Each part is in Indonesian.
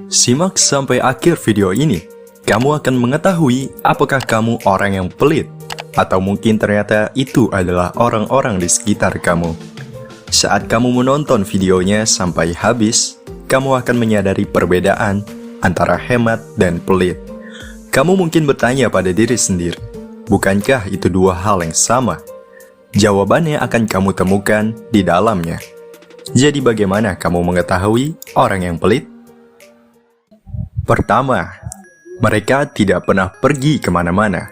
Simak sampai akhir video ini. Kamu akan mengetahui apakah kamu orang yang pelit, atau mungkin ternyata itu adalah orang-orang di sekitar kamu. Saat kamu menonton videonya sampai habis, kamu akan menyadari perbedaan antara hemat dan pelit. Kamu mungkin bertanya pada diri sendiri, bukankah itu dua hal yang sama? Jawabannya akan kamu temukan di dalamnya. Jadi bagaimana kamu mengetahui orang yang pelit? Pertama, mereka tidak pernah pergi kemana-mana.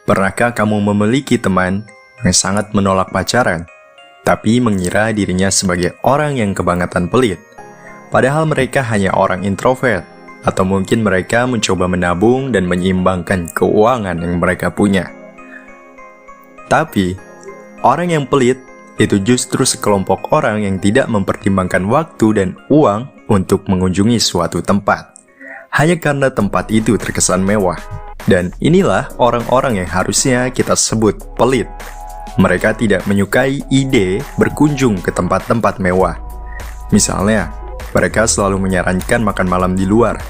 Pernahkah kamu memiliki teman yang sangat menolak pacaran, tapi mengira dirinya sebagai orang yang kebangetan pelit? Padahal mereka hanya orang introvert, atau mungkin mereka mencoba menabung dan menyeimbangkan keuangan yang mereka punya. Tapi, orang yang pelit itu justru sekelompok orang yang tidak mempertimbangkan waktu dan uang untuk mengunjungi suatu tempat. Hanya karena tempat itu terkesan mewah. Dan inilah orang-orang yang harusnya kita sebut pelit. Mereka tidak menyukai ide berkunjung ke tempat-tempat mewah. Misalnya, mereka selalu menyarankan makan malam di luar.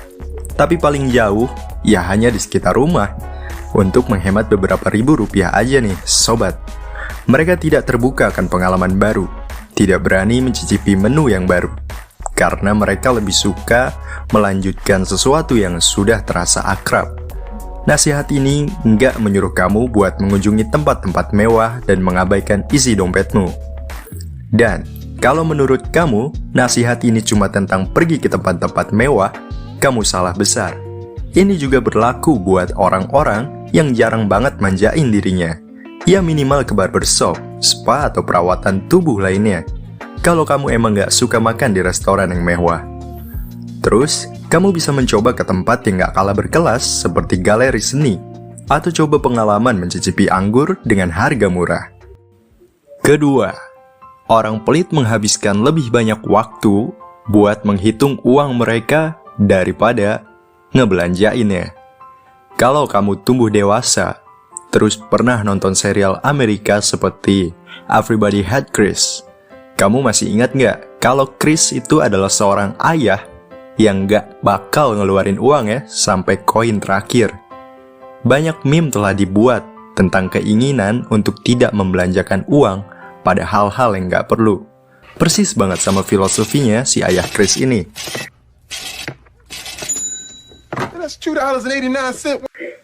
Tapi paling jauh, ya hanya di sekitar rumah. Untuk menghemat beberapa ribu rupiah aja nih, sobat. Mereka tidak terbuka akan pengalaman baru. Tidak berani mencicipi menu yang baru. Karena mereka lebih suka melanjutkan sesuatu yang sudah terasa akrab. Nasihat ini nggak menyuruh kamu buat mengunjungi tempat-tempat mewah dan mengabaikan isi dompetmu. Dan, kalau menurut kamu, nasihat ini cuma tentang pergi ke tempat-tempat mewah, kamu salah besar. Ini juga berlaku buat orang-orang yang jarang banget manjain dirinya. Ya minimal ke barbershop, spa, atau perawatan tubuh lainnya. Kalau kamu emang gak suka makan di restoran yang mewah. Terus, kamu bisa mencoba ke tempat yang gak kalah berkelas seperti galeri seni, atau coba pengalaman mencicipi anggur dengan harga murah. Kedua, orang pelit menghabiskan lebih banyak waktu buat menghitung uang mereka daripada ngebelanjainnya. Kalau kamu tumbuh dewasa, terus pernah nonton serial Amerika seperti Everybody Had Chris, kamu masih ingat nggak kalau Chris itu adalah seorang ayah yang nggak bakal ngeluarin uang ya sampai koin terakhir? Banyak meme telah dibuat tentang keinginan untuk tidak membelanjakan uang pada hal-hal yang nggak perlu. Persis banget sama filosofinya si ayah Chris ini.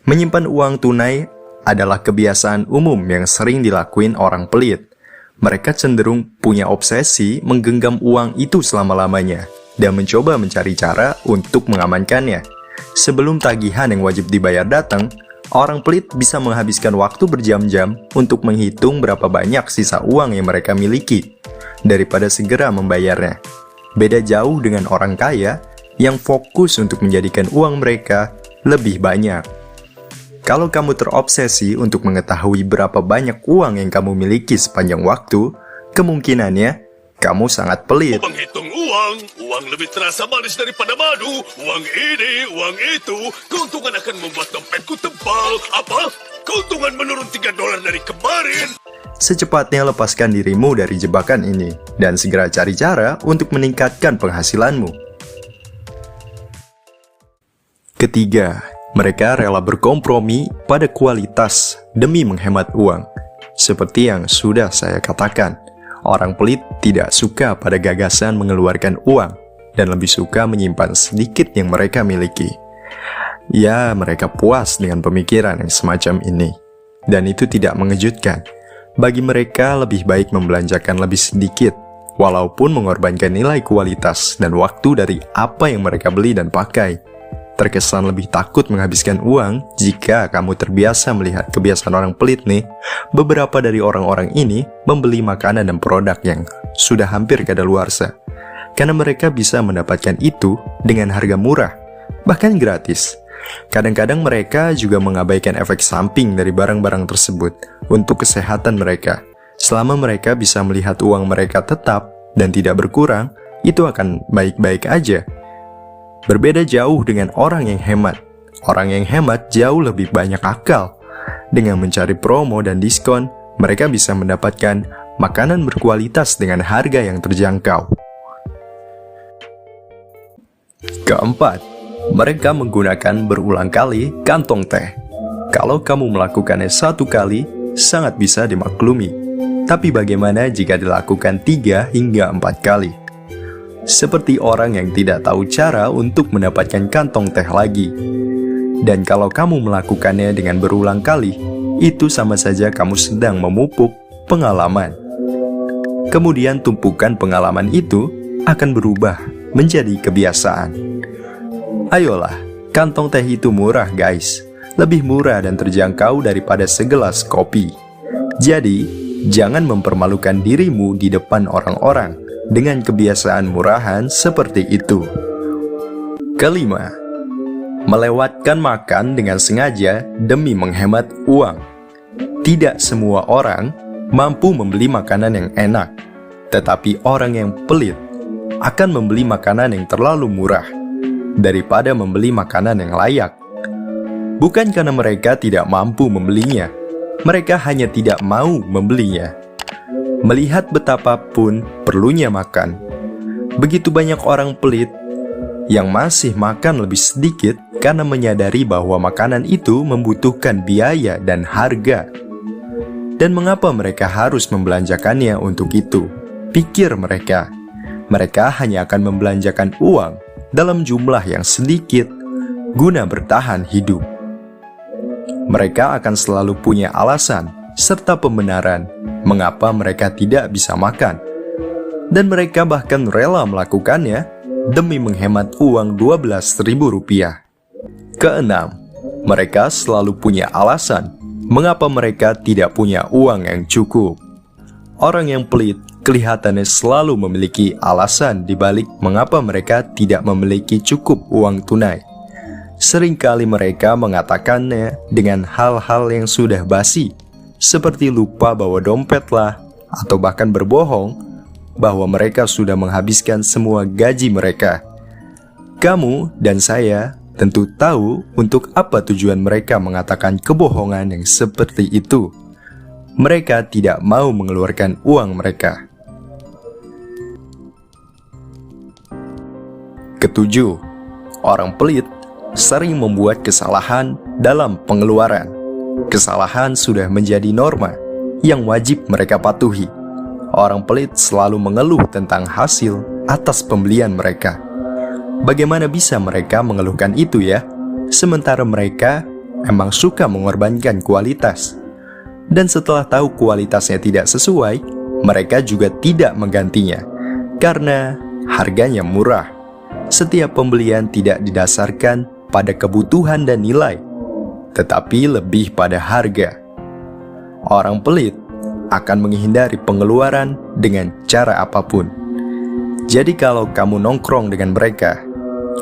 Menyimpan uang tunai adalah kebiasaan umum yang sering dilakuin orang pelit. Mereka cenderung punya obsesi menggenggam uang itu selama-lamanya dan mencoba mencari cara untuk mengamankannya. Sebelum tagihan yang wajib dibayar datang, orang pelit bisa menghabiskan waktu berjam-jam untuk menghitung berapa banyak sisa uang yang mereka miliki daripada segera membayarnya. Beda jauh dengan orang kaya yang fokus untuk menjadikan uang mereka lebih banyak. Kalau kamu terobsesi untuk mengetahui berapa banyak uang yang kamu miliki sepanjang waktu, kemungkinannya kamu sangat pelit. Menghitung uang lebih terasa manis daripada madu. Uang ini, uang itu, keuntungan akan membuat dompetku tebal. Apa? Keuntungan menurun $3 dari kemarin. Secepatnya lepaskan dirimu dari jebakan ini, dan segera cari cara untuk meningkatkan penghasilanmu. Ketiga, mereka rela berkompromi pada kualitas demi menghemat uang. Seperti yang sudah saya katakan, orang pelit tidak suka pada gagasan mengeluarkan uang dan lebih suka menyimpan sedikit yang mereka miliki. Ya, mereka puas dengan pemikiran yang semacam ini. Dan itu tidak mengejutkan. Bagi mereka lebih baik membelanjakan lebih sedikit, walaupun mengorbankan nilai kualitas dan waktu dari apa yang mereka beli dan pakai. Terkesan lebih takut menghabiskan uang jika kamu terbiasa melihat kebiasaan orang pelit nih. Beberapa dari orang-orang ini membeli makanan dan produk yang sudah hampir kadaluarsa. Karena mereka bisa mendapatkan itu dengan harga murah, bahkan gratis. Kadang-kadang mereka juga mengabaikan efek samping dari barang-barang tersebut untuk kesehatan mereka. Selama mereka bisa melihat uang mereka tetap dan tidak berkurang, itu akan baik-baik aja. Berbeda jauh dengan orang yang hemat. Orang yang hemat jauh lebih banyak akal. Dengan mencari promo dan diskon, mereka bisa mendapatkan makanan berkualitas dengan harga yang terjangkau. Keempat, mereka menggunakan berulang kali kantong teh. Kalau kamu melakukannya 1 kali, sangat bisa dimaklumi. Tapi bagaimana jika dilakukan 3 hingga 4 kali? Seperti orang yang tidak tahu cara untuk mendapatkan kantong teh lagi. Dan kalau kamu melakukannya dengan berulang kali, itu sama saja kamu sedang memupuk pengalaman. Kemudian tumpukan pengalaman itu akan berubah menjadi kebiasaan. Ayolah, kantong teh itu murah guys. Lebih murah dan terjangkau daripada segelas kopi. Jadi, jangan mempermalukan dirimu di depan orang-orang dengan kebiasaan murahan seperti itu. Kelima, melewatkan makan dengan sengaja demi menghemat uang. Tidak semua orang mampu membeli makanan yang enak, tetapi orang yang pelit akan membeli makanan yang terlalu murah daripada membeli makanan yang layak. Bukan karena mereka tidak mampu membelinya, mereka hanya tidak mau membelinya. Melihat betapapun perlunya makan, begitu banyak orang pelit yang masih makan lebih sedikit karena menyadari bahwa makanan itu membutuhkan biaya dan harga. Dan mengapa mereka harus membelanjakannya untuk itu? Pikir mereka hanya akan membelanjakan uang dalam jumlah yang sedikit guna bertahan hidup. Mereka akan selalu punya alasan serta pembenaran mengapa mereka tidak bisa makan. Dan mereka bahkan rela melakukannya demi menghemat uang Rp12.000. Keenam, mereka selalu punya alasan mengapa mereka tidak punya uang yang cukup. Orang yang pelit kelihatannya selalu memiliki alasan di balik mengapa mereka tidak memiliki cukup uang tunai. Seringkali mereka mengatakannya dengan hal-hal yang sudah basi, seperti lupa bawa dompetlah, atau bahkan berbohong bahwa mereka sudah menghabiskan semua gaji mereka. Kamu dan saya tentu tahu untuk apa tujuan mereka mengatakan kebohongan yang seperti itu. Mereka tidak mau mengeluarkan uang mereka. Ketujuh, orang pelit sering membuat kesalahan dalam pengeluaran. Kesalahan sudah menjadi norma yang wajib mereka patuhi. Orang pelit selalu mengeluh tentang hasil atas pembelian mereka. Bagaimana bisa mereka mengeluhkan itu ya? Sementara mereka memang suka mengorbankan kualitas. Dan setelah tahu kualitasnya tidak sesuai, mereka juga tidak menggantinya karena harganya murah. Setiap pembelian tidak didasarkan pada kebutuhan dan nilai, tetapi lebih pada harga. Orang pelit akan menghindari pengeluaran dengan cara apapun. Jadi kalau kamu nongkrong dengan mereka,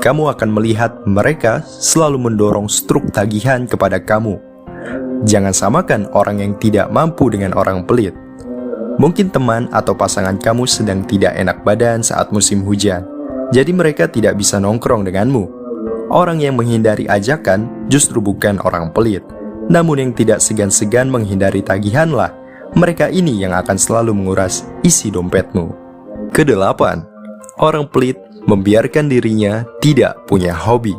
kamu akan melihat mereka selalu mendorong struk tagihan kepada kamu. Jangan samakan orang yang tidak mampu dengan orang pelit. Mungkin teman atau pasangan kamu sedang tidak enak badan saat musim hujan, jadi mereka tidak bisa nongkrong denganmu. Orang yang menghindari ajakan justru bukan orang pelit, namun yang tidak segan-segan menghindari tagihanlah. Mereka ini yang akan selalu menguras isi dompetmu. Kedelapan, orang pelit membiarkan dirinya tidak punya hobi.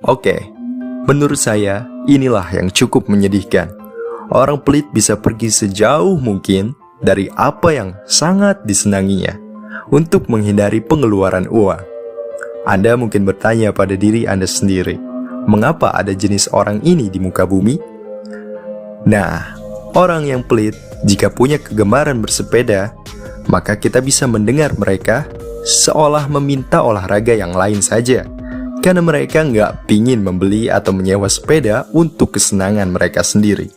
Oke, menurut saya inilah yang cukup menyedihkan. Orang pelit bisa pergi sejauh mungkin dari apa yang sangat disenanginya untuk menghindari pengeluaran uang. Anda mungkin bertanya pada diri Anda sendiri, mengapa ada jenis orang ini di muka bumi? Nah, orang yang pelit jika punya kegemaran bersepeda, maka kita bisa mendengar mereka seolah meminta olahraga yang lain saja, karena mereka nggak pingin membeli atau menyewa sepeda untuk kesenangan mereka sendiri.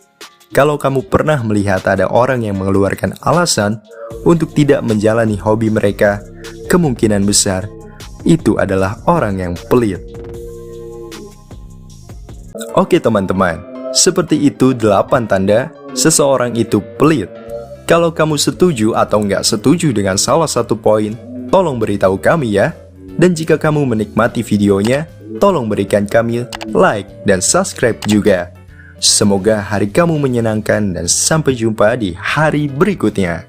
Kalau kamu pernah melihat ada orang yang mengeluarkan alasan untuk tidak menjalani hobi mereka, kemungkinan besar itu adalah orang yang pelit. Oke teman-teman, seperti itu 8 tanda seseorang itu pelit. Kalau kamu setuju atau nggak setuju dengan salah satu poin, tolong beritahu kami ya. Dan jika kamu menikmati videonya, tolong berikan kami like dan subscribe juga. Semoga hari kamu menyenangkan dan sampai jumpa di hari berikutnya.